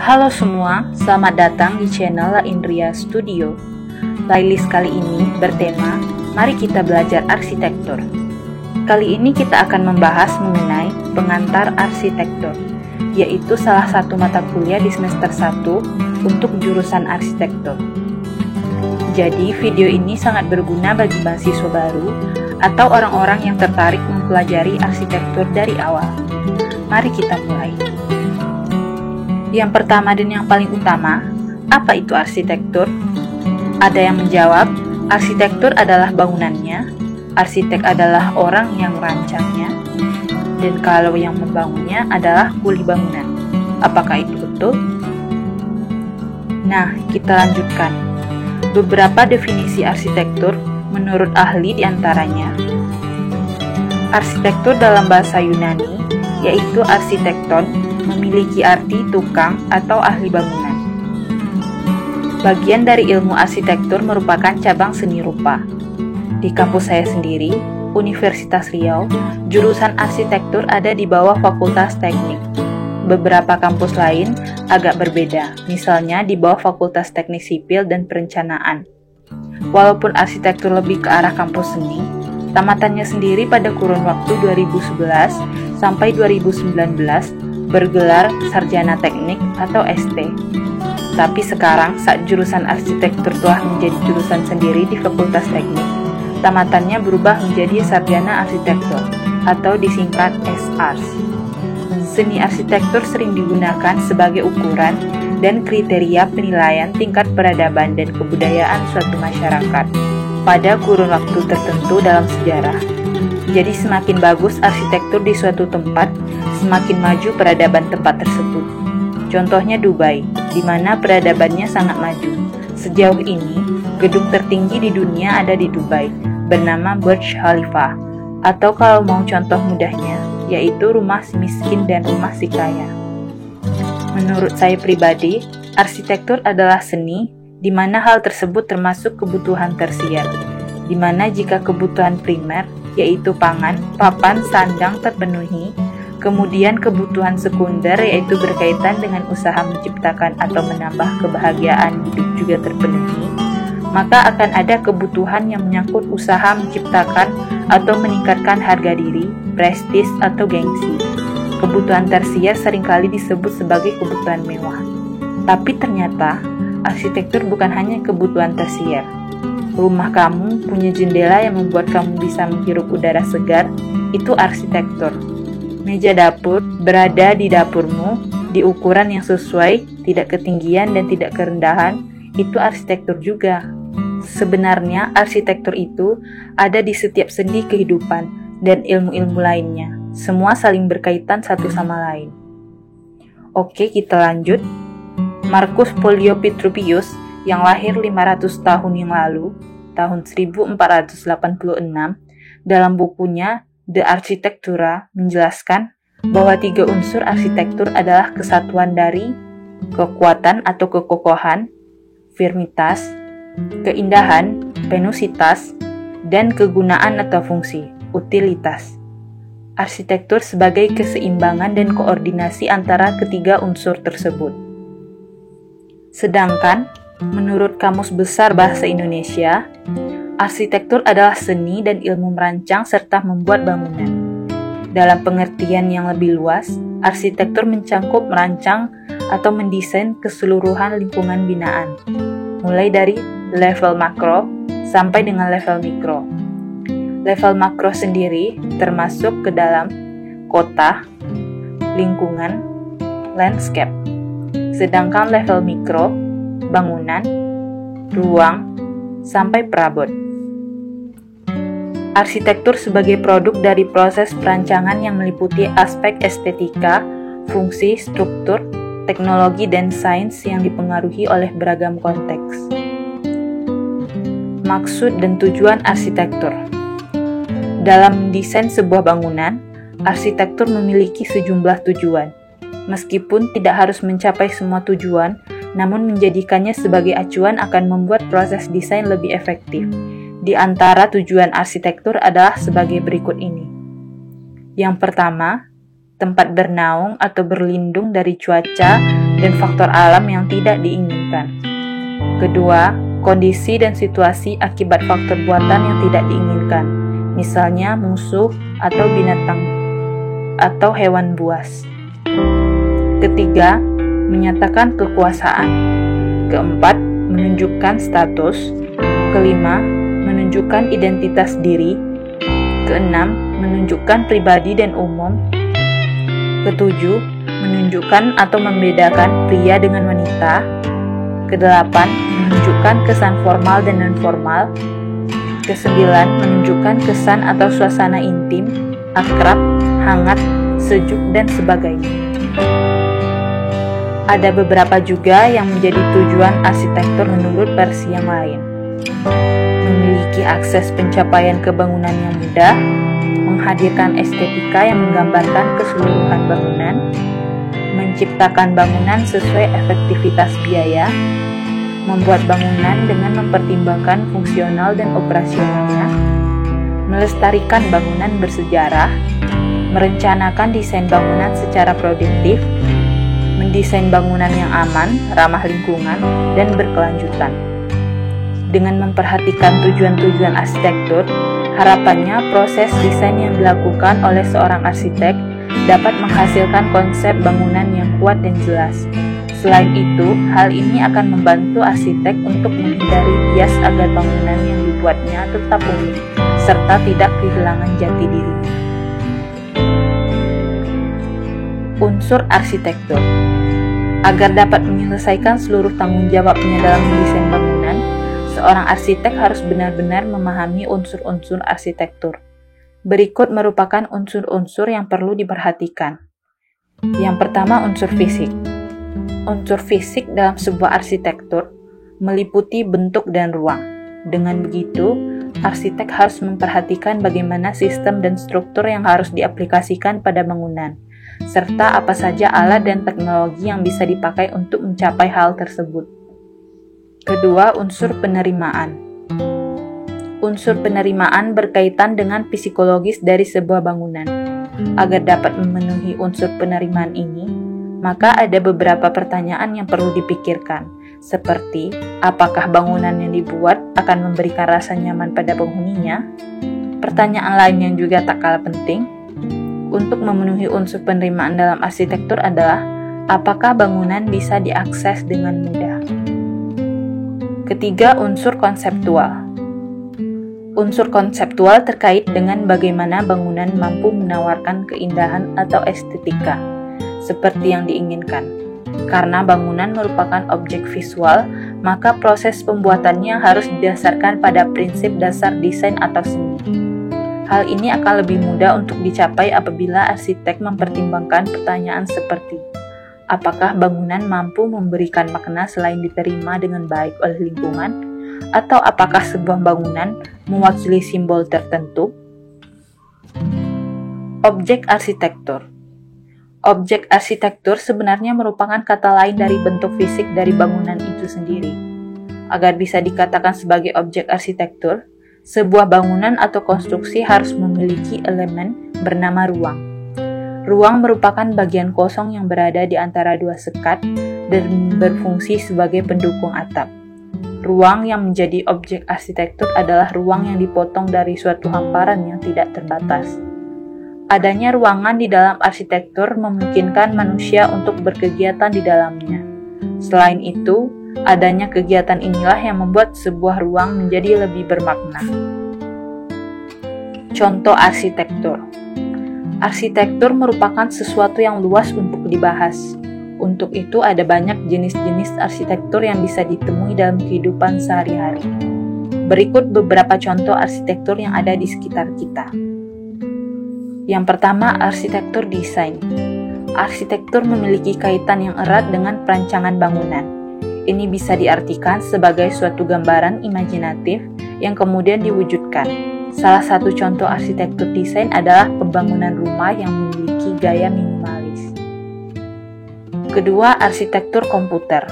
Halo semua, selamat datang di channel La Indria Studio. Playlist kali ini bertema, mari kita belajar arsitektur. Kali ini kita akan membahas mengenai pengantar arsitektur, yaitu salah satu mata kuliah di semester 1 untuk jurusan arsitektur. Jadi video ini sangat berguna bagi mahasiswa baru atau orang-orang yang tertarik mempelajari arsitektur dari awal. Mari kita mulai. Yang pertama dan yang paling utama, apa itu arsitektur? Ada yang menjawab, arsitektur adalah bangunannya, arsitek adalah orang yang merancangnya, dan kalau yang membangunnya adalah kuli bangunan. Apakah itu betul? Nah, kita lanjutkan. Beberapa definisi arsitektur menurut ahli diantaranya, arsitektur dalam bahasa Yunani, yaitu arsitekton, memiliki arti tukang atau ahli bangunan. Bagian dari ilmu arsitektur merupakan cabang seni rupa. Di kampus saya sendiri, Universitas Riau, jurusan arsitektur ada di bawah Fakultas Teknik. Beberapa kampus lain agak berbeda, misalnya di bawah Fakultas Teknik Sipil dan Perencanaan. Walaupun arsitektur lebih ke arah kampus seni, tamatannya sendiri pada kurun waktu 2011 sampai 2019 bergelar Sarjana Teknik atau ST. Tapi sekarang saat jurusan arsitektur telah menjadi jurusan sendiri di Fakultas Teknik, tamatannya berubah menjadi Sarjana Arsitektur atau disingkat SARS. Seni arsitektur sering digunakan sebagai ukuran dan kriteria penilaian tingkat peradaban dan kebudayaan suatu masyarakat pada kurun waktu tertentu dalam sejarah. Jadi semakin bagus arsitektur di suatu tempat, semakin maju peradaban tempat tersebut. Contohnya Dubai, di mana peradabannya sangat maju. Sejauh ini, gedung tertinggi di dunia ada di Dubai, bernama Burj Khalifa, atau kalau mau contoh mudahnya, yaitu rumah si miskin dan rumah si kaya. Menurut saya pribadi, arsitektur adalah seni, di mana hal tersebut termasuk kebutuhan tersier, di mana jika kebutuhan primer, yaitu pangan, papan, sandang terpenuhi, kemudian kebutuhan sekunder yaitu berkaitan dengan usaha menciptakan atau menambah kebahagiaan hidup juga terpenuhi, maka akan ada kebutuhan yang menyangkut usaha menciptakan atau meningkatkan harga diri, prestis, atau gengsi. Kebutuhan tersier seringkali disebut sebagai kebutuhan mewah. Tapi ternyata, arsitektur bukan hanya kebutuhan tersier. Rumah kamu punya jendela yang membuat kamu bisa menghirup udara segar, itu arsitektur. Meja dapur berada di dapurmu di ukuran yang sesuai, tidak ketinggian dan tidak kerendahan, itu arsitektur juga. Sebenarnya arsitektur itu ada di setiap sendi kehidupan dan ilmu-ilmu lainnya. Semua saling berkaitan satu sama lain. Oke, kita lanjut. Marcus Pollio Vitruvius yang lahir 500 tahun yang lalu, tahun 1486, dalam bukunya De Architectura menjelaskan bahwa 3 unsur arsitektur adalah kesatuan dari kekuatan atau kekokohan, firmitas, keindahan, venusitas, dan kegunaan atau fungsi, utilitas. Arsitektur sebagai keseimbangan dan koordinasi antara ketiga unsur tersebut. Sedangkan, menurut Kamus Besar Bahasa Indonesia, arsitektur adalah seni dan ilmu merancang serta membuat bangunan. Dalam pengertian yang lebih luas, arsitektur mencangkup merancang atau mendesain keseluruhan lingkungan binaan, mulai dari level makro sampai dengan level mikro. Level makro sendiri termasuk ke dalam kota, lingkungan, landscape. Sedangkan level mikro, bangunan, ruang, sampai perabot. Arsitektur sebagai produk dari proses perancangan yang meliputi aspek estetika, fungsi, struktur, teknologi, dan sains yang dipengaruhi oleh beragam konteks. Maksud dan tujuan arsitektur. Dalam mendesain sebuah bangunan, arsitektur memiliki sejumlah tujuan. Meskipun tidak harus mencapai semua tujuan, namun menjadikannya sebagai acuan akan membuat proses desain lebih efektif. Di antara tujuan arsitektur adalah sebagai berikut ini. Yang pertama, tempat bernaung atau berlindung dari cuaca dan faktor alam yang tidak diinginkan. Kedua, kondisi dan situasi akibat faktor buatan yang tidak diinginkan, misalnya musuh atau binatang atau hewan buas. Ketiga, menyatakan kekuasaan. Keempat, menunjukkan status. Kelima, menunjukkan identitas diri. Keenam, menunjukkan pribadi dan umum. Ketujuh, menunjukkan atau membedakan pria dengan wanita. Kedelapan, menunjukkan kesan formal dan non-formal. Kesembilan, menunjukkan kesan atau suasana intim, akrab, hangat, sejuk, dan sebagainya. Ada beberapa juga yang menjadi tujuan arsitektur menurut versi yang lain. Memiliki akses pencapaian kebangunan yang mudah, menghadirkan estetika yang menggambarkan keseluruhan bangunan, menciptakan bangunan sesuai efektivitas biaya, membuat bangunan dengan mempertimbangkan fungsional dan operasionalnya, melestarikan bangunan bersejarah, merencanakan desain bangunan secara produktif, mendesain bangunan yang aman, ramah lingkungan, dan berkelanjutan. Dengan memperhatikan tujuan-tujuan arsitektur, harapannya proses desain yang dilakukan oleh seorang arsitek dapat menghasilkan konsep bangunan yang kuat dan jelas. Selain itu, hal ini akan membantu arsitek untuk menghindari bias agar bangunan yang dibuatnya tetap unik, serta tidak kehilangan jati dirinya. Unsur arsitektur. Agar dapat menyelesaikan seluruh tanggung jawabnya dalam mendesain bangunan, seorang arsitek harus benar-benar memahami unsur-unsur arsitektur. Berikut merupakan unsur-unsur yang perlu diperhatikan. Yang pertama, unsur fisik. Unsur fisik dalam sebuah arsitektur meliputi bentuk dan ruang. Dengan begitu, arsitek harus memperhatikan bagaimana sistem dan struktur yang harus diaplikasikan pada bangunan, serta apa saja alat dan teknologi yang bisa dipakai untuk mencapai hal tersebut. Kedua, unsur penerimaan. Unsur penerimaan berkaitan dengan psikologis dari sebuah bangunan. Agar dapat memenuhi unsur penerimaan ini, maka ada beberapa pertanyaan yang perlu dipikirkan, seperti apakah bangunan yang dibuat akan memberikan rasa nyaman pada penghuninya? Pertanyaan lain yang juga tak kalah penting untuk memenuhi unsur penerimaan dalam arsitektur adalah apakah bangunan bisa diakses dengan mudah. Ketiga, unsur konseptual. Unsur konseptual terkait dengan bagaimana bangunan mampu menawarkan keindahan atau estetika seperti yang diinginkan. Karena bangunan merupakan objek visual, maka proses pembuatannya harus didasarkan pada prinsip dasar desain atau seni. Hal ini akan lebih mudah untuk dicapai apabila arsitek mempertimbangkan pertanyaan seperti apakah bangunan mampu memberikan makna selain diterima dengan baik oleh lingkungan, atau apakah sebuah bangunan mewakili simbol tertentu? Objek arsitektur. Objek arsitektur sebenarnya merupakan kata lain dari bentuk fisik dari bangunan itu sendiri. Agar bisa dikatakan sebagai objek arsitektur, sebuah bangunan atau konstruksi harus memiliki elemen bernama ruang. Ruang merupakan bagian kosong yang berada di antara dua sekat dan berfungsi sebagai pendukung atap. Ruang yang menjadi objek arsitektur adalah ruang yang dipotong dari suatu hamparan yang tidak terbatas. Adanya ruangan di dalam arsitektur memungkinkan manusia untuk berkegiatan di dalamnya. Selain itu, adanya kegiatan inilah yang membuat sebuah ruang menjadi lebih bermakna. Contoh arsitektur. Arsitektur merupakan sesuatu yang luas untuk dibahas. Untuk itu ada banyak jenis-jenis arsitektur yang bisa ditemui dalam kehidupan sehari-hari. Berikut beberapa contoh arsitektur yang ada di sekitar kita. Yang pertama, arsitektur desain. Arsitektur memiliki kaitan yang erat dengan perancangan bangunan. Ini bisa diartikan sebagai suatu gambaran imajinatif yang kemudian diwujudkan. Salah satu contoh arsitektur desain adalah pembangunan rumah yang memiliki gaya minimalis. Kedua, arsitektur komputer.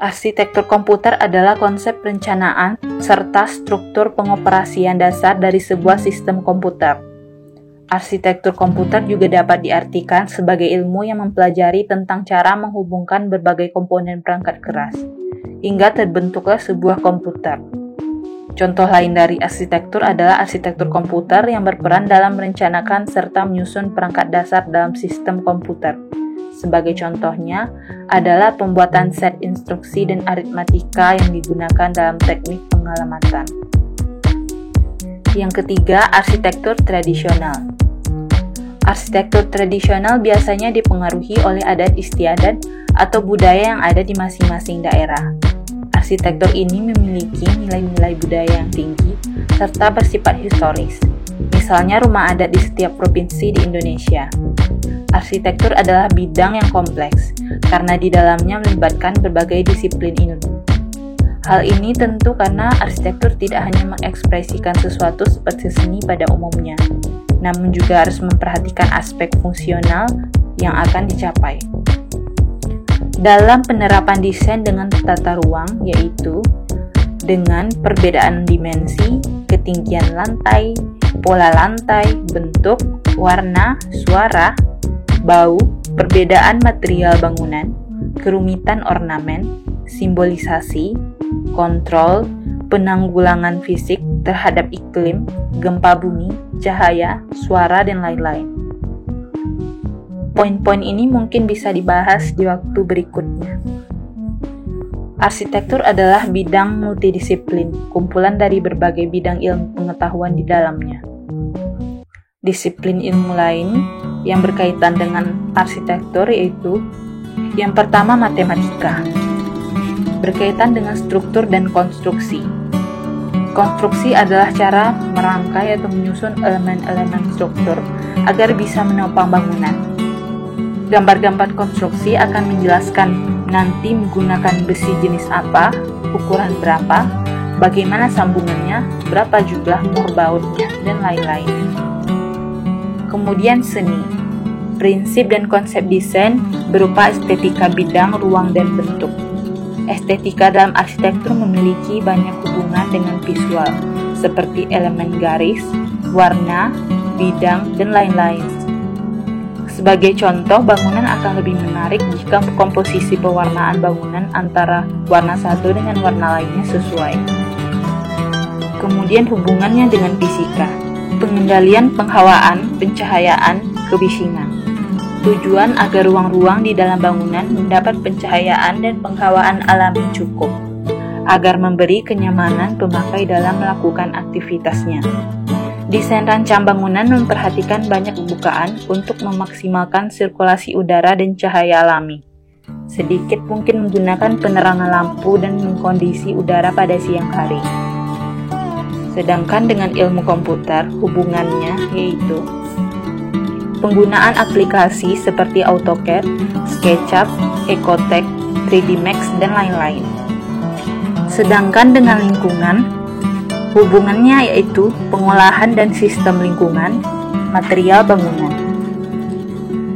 Arsitektur komputer adalah konsep perencanaan serta struktur pengoperasian dasar dari sebuah sistem komputer. Arsitektur komputer juga dapat diartikan sebagai ilmu yang mempelajari tentang cara menghubungkan berbagai komponen perangkat keras, hingga terbentuklah sebuah komputer. Contoh lain dari arsitektur adalah arsitektur komputer yang berperan dalam merencanakan serta menyusun perangkat dasar dalam sistem komputer. Sebagai contohnya adalah pembuatan set instruksi dan aritmatika yang digunakan dalam teknik pengalamatan. Yang ketiga, arsitektur tradisional. Arsitektur tradisional biasanya dipengaruhi oleh adat istiadat atau budaya yang ada di masing-masing daerah. Arsitektur ini memiliki nilai-nilai budaya yang tinggi serta bersifat historis, misalnya rumah adat di setiap provinsi di Indonesia. Arsitektur adalah bidang yang kompleks karena di dalamnya melibatkan berbagai disiplin ilmu. Hal ini tentu karena arsitektur tidak hanya mengekspresikan sesuatu seperti seni pada umumnya, namun juga harus memperhatikan aspek fungsional yang akan dicapai. Dalam penerapan desain dengan tata ruang, yaitu dengan perbedaan dimensi, ketinggian lantai, pola lantai, bentuk, warna, suara, bau, perbedaan material bangunan, kerumitan ornamen, simbolisasi, kontrol, penanggulangan fisik terhadap iklim, gempa bumi, cahaya, suara, dan lain-lain. Poin-poin ini mungkin bisa dibahas di waktu berikutnya. Arsitektur adalah bidang multidisiplin, kumpulan dari berbagai bidang ilmu pengetahuan di dalamnya. Disiplin ilmu lain yang berkaitan dengan arsitektur yaitu yang pertama matematika, berkaitan dengan struktur dan konstruksi. Konstruksi adalah cara merangkai atau menyusun elemen-elemen struktur agar bisa menopang bangunan. Gambar-gambar konstruksi akan menjelaskan nanti menggunakan besi jenis apa, ukuran berapa, bagaimana sambungannya, berapa jumlah mur bautnya, dan lain-lain. Kemudian seni. Prinsip dan konsep desain berupa estetika bidang, ruang, dan bentuk. Estetika dalam arsitektur memiliki banyak hubungan dengan visual, seperti elemen garis, warna, bidang, dan lain-lain. Sebagai contoh, bangunan akan lebih menarik jika komposisi pewarnaan bangunan antara warna satu dengan warna lainnya sesuai. Kemudian hubungannya dengan fisika, pengendalian penghawaan, pencahayaan, kebisingan. Tujuan agar ruang-ruang di dalam bangunan mendapat pencahayaan dan penghawaan alami cukup, agar memberi kenyamanan pemakai dalam melakukan aktivitasnya. Desain rancang bangunan memperhatikan banyak bukaan untuk memaksimalkan sirkulasi udara dan cahaya alami. Sedikit mungkin menggunakan penerangan lampu dan mengkondisi udara pada siang hari. Sedangkan dengan ilmu komputer, hubungannya yaitu penggunaan aplikasi seperti AutoCAD, SketchUp, Ecotech, 3D Max, dan lain-lain. Sedangkan dengan lingkungan, hubungannya yaitu pengolahan dan sistem lingkungan, material bangunan.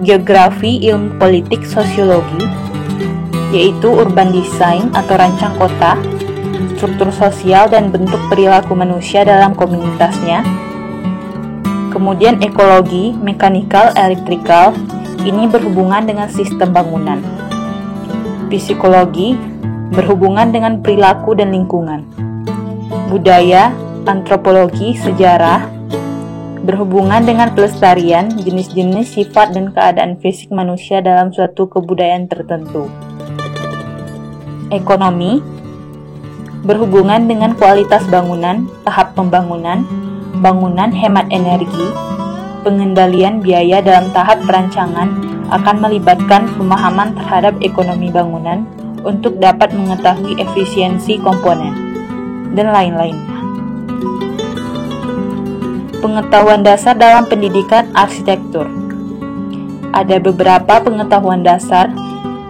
Geografi, ilmu politik, sosiologi, yaitu urban design atau rancang kota, struktur sosial dan bentuk perilaku manusia dalam komunitasnya. Kemudian ekologi, mechanical, electrical, ini berhubungan dengan sistem bangunan. Psikologi, berhubungan dengan perilaku dan lingkungan. Budaya, antropologi, sejarah, berhubungan dengan pelestarian, jenis-jenis, sifat, dan keadaan fisik manusia dalam suatu kebudayaan tertentu. Ekonomi, berhubungan dengan kualitas bangunan, tahap pembangunan, bangunan hemat energi, pengendalian biaya dalam tahap perancangan akan melibatkan pemahaman terhadap ekonomi bangunan untuk dapat mengetahui efisiensi komponen, dan lain-lainnya. Pengetahuan dasar dalam pendidikan arsitektur. Ada beberapa pengetahuan dasar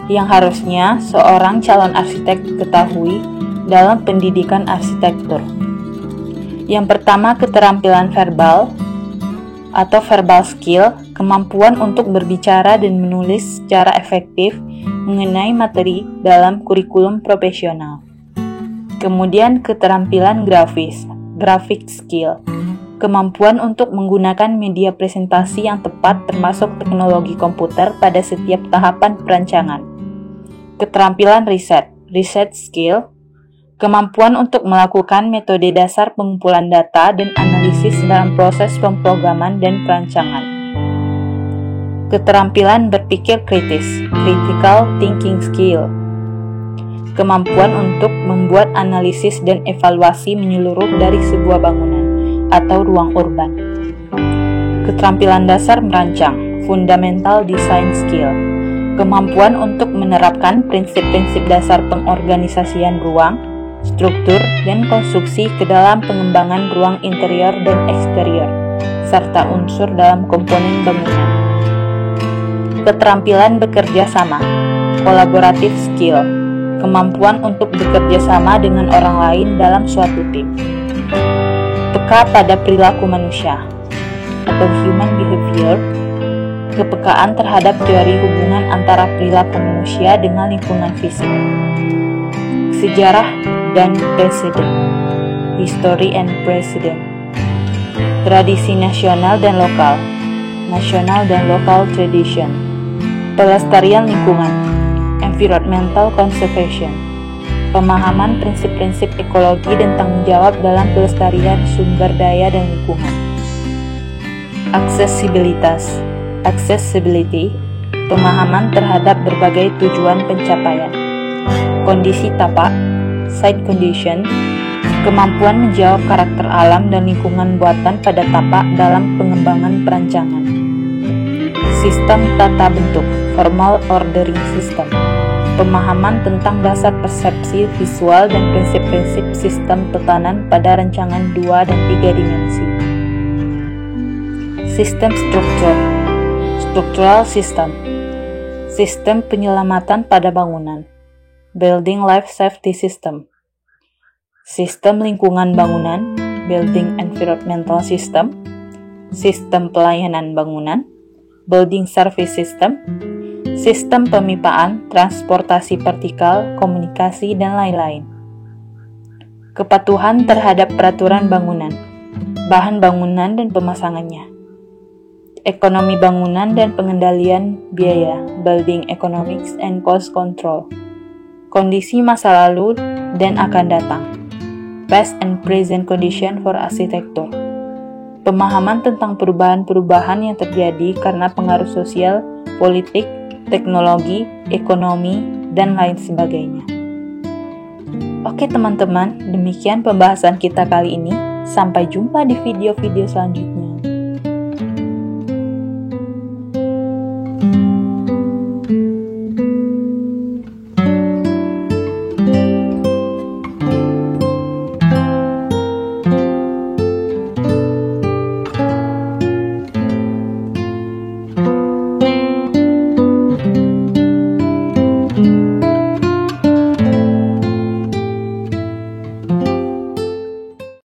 yang harusnya seorang calon arsitek ketahui dalam pendidikan arsitektur. Yang pertama, keterampilan verbal atau verbal skill, kemampuan untuk berbicara dan menulis secara efektif mengenai materi dalam kurikulum profesional. Kemudian keterampilan grafis, graphic skill, Kemampuan untuk menggunakan media presentasi yang tepat termasuk teknologi komputer pada setiap tahapan perancangan. Keterampilan riset, research skill, kemampuan untuk melakukan metode dasar pengumpulan data dan analisis dalam proses pemrograman dan perancangan. Keterampilan berpikir kritis, critical thinking skill, kemampuan untuk membuat analisis dan evaluasi menyeluruh dari sebuah bangunan atau ruang urban. Keterampilan dasar merancang, fundamental design skill, kemampuan untuk menerapkan prinsip-prinsip dasar pengorganisasian ruang, struktur, dan konstruksi ke dalam pengembangan ruang interior dan eksterior, serta unsur dalam komponen bangunan. Keterampilan bekerja sama, collaborative skill, kemampuan untuk bekerja sama dengan orang lain dalam suatu tim. Peka pada perilaku manusia, atau human behavior, kepekaan terhadap teori hubungan antara perilaku manusia dengan lingkungan fisik. Sejarah dan presiden, history and precedent. Tradisi nasional dan lokal, national dan local tradition. Pelestarian lingkungan, environmental conservation. Pemahaman prinsip-prinsip ekologi dan tanggung jawab dalam pelestarian sumber daya dan lingkungan. Aksesibilitas, accessibility, pemahaman terhadap berbagai tujuan pencapaian. Kondisi tapak, site condition, kemampuan menjawab karakter alam dan lingkungan buatan pada tapak dalam pengembangan perancangan. Sistem tata bentuk, formal ordering system, pemahaman tentang dasar persepsi visual dan prinsip-prinsip sistem tatanan pada rancangan 2 dan 3 dimensi. Sistem struktur, structural system, sistem penyelamatan pada bangunan, building life safety system, sistem lingkungan bangunan, building environmental system, sistem pelayanan bangunan, building service system, sistem pemipaan, transportasi vertikal, komunikasi, dan lain-lain. Kepatuhan terhadap peraturan bangunan, bahan bangunan dan pemasangannya. Ekonomi bangunan dan pengendalian biaya, building economics and cost control. Kondisi masa lalu dan akan datang, past and present condition for architecture. Pemahaman tentang perubahan-perubahan yang terjadi karena pengaruh sosial, politik, teknologi, ekonomi, dan lain sebagainya. Oke teman-teman, demikian pembahasan kita kali ini. Sampai jumpa di video-video selanjutnya.